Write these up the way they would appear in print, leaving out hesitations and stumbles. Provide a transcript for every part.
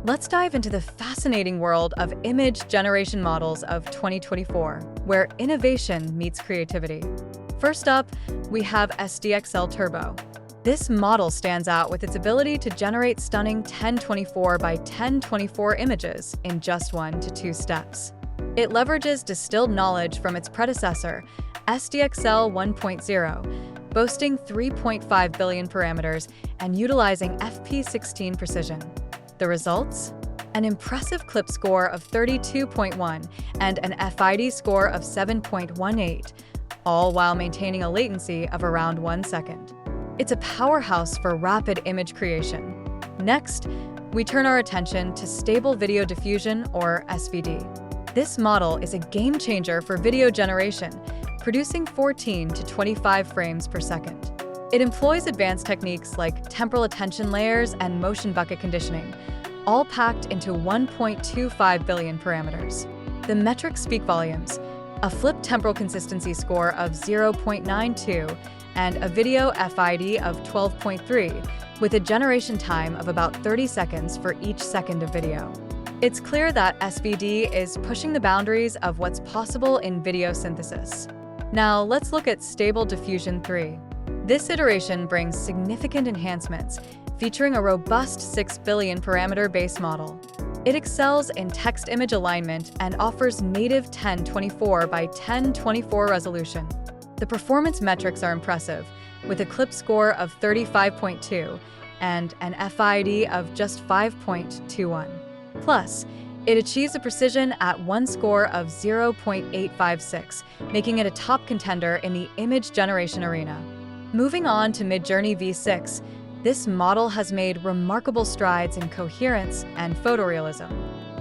Let's dive into the fascinating world of image generation models of 2024, where innovation meets creativity. First up, we have SDXL Turbo. This model stands out with its ability to generate stunning 1024 by 1024 images in just 1 to 2 steps. It leverages distilled knowledge from its predecessor, SDXL 1.0, boasting 3.5 billion parameters and utilizing FP16 precision. The results? An impressive clip score of 32.1 and an FID score of 7.18, all while maintaining a latency of around 1 second. It's a powerhouse for rapid image creation. Next, we turn our attention to Stable Video Diffusion, or SVD. This model is a game changer for video generation, producing 14 to 25 frames per second. It employs advanced techniques like temporal attention layers and motion bucket conditioning, all packed into 1.25 billion parameters. The metrics speak volumes: a flip temporal consistency score of 0.92 and a video FID of 12.3, with a generation time of about 30 seconds for each second of video. It's clear that SVD is pushing the boundaries of what's possible in video synthesis. Now let's look at Stable Diffusion 3. This iteration brings significant enhancements, featuring a robust 6 billion parameter base model. It excels in text-image alignment and offers native 1024 by 1024 resolution. The performance metrics are impressive, with a clip score of 35.2 and an FID of just 5.21. Plus, it achieves a precision at one score of 0.856, making it a top contender in the image generation arena. Moving on to Midjourney V6, this model has made remarkable strides in coherence and photorealism.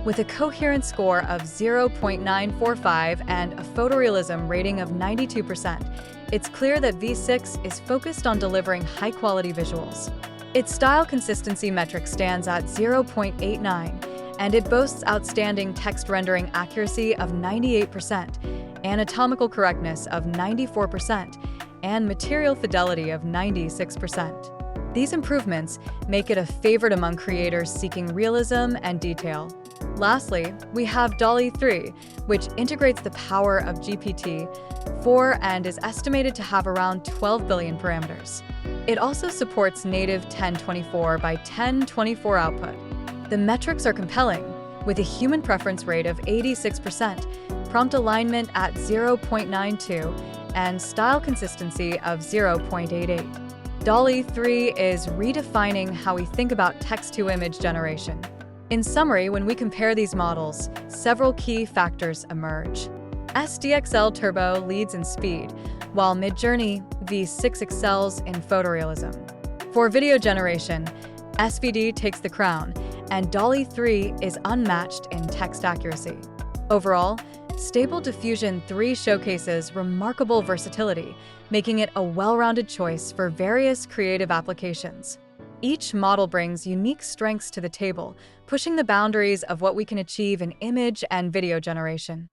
With a coherence score of 0.945 and a photorealism rating of 92%, it's clear that V6 is focused on delivering high-quality visuals. Its style consistency metric stands at 0.89, and it boasts outstanding text rendering accuracy of 98%, anatomical correctness of 94%, and material fidelity of 96%. These improvements make it a favorite among creators seeking realism and detail. Lastly, we have DALL-E 3, which integrates the power of GPT-4 and is estimated to have around 12 billion parameters. It also supports native 1024 by 1024 output. The metrics are compelling, with a human preference rate of 86%, prompt alignment at 0.92, and style consistency of 0.88. DALL-E 3 is redefining how we think about text-to-image generation. In summary, when we compare these models, several key factors emerge. SDXL Turbo leads in speed, while Midjourney V6 excels in photorealism. For video generation, SVD takes the crown, and DALL-E 3 is unmatched in text accuracy. Overall, Stable Diffusion 3 showcases remarkable versatility, making it a well-rounded choice for various creative applications. Each model brings unique strengths to the table, pushing the boundaries of what we can achieve in image and video generation.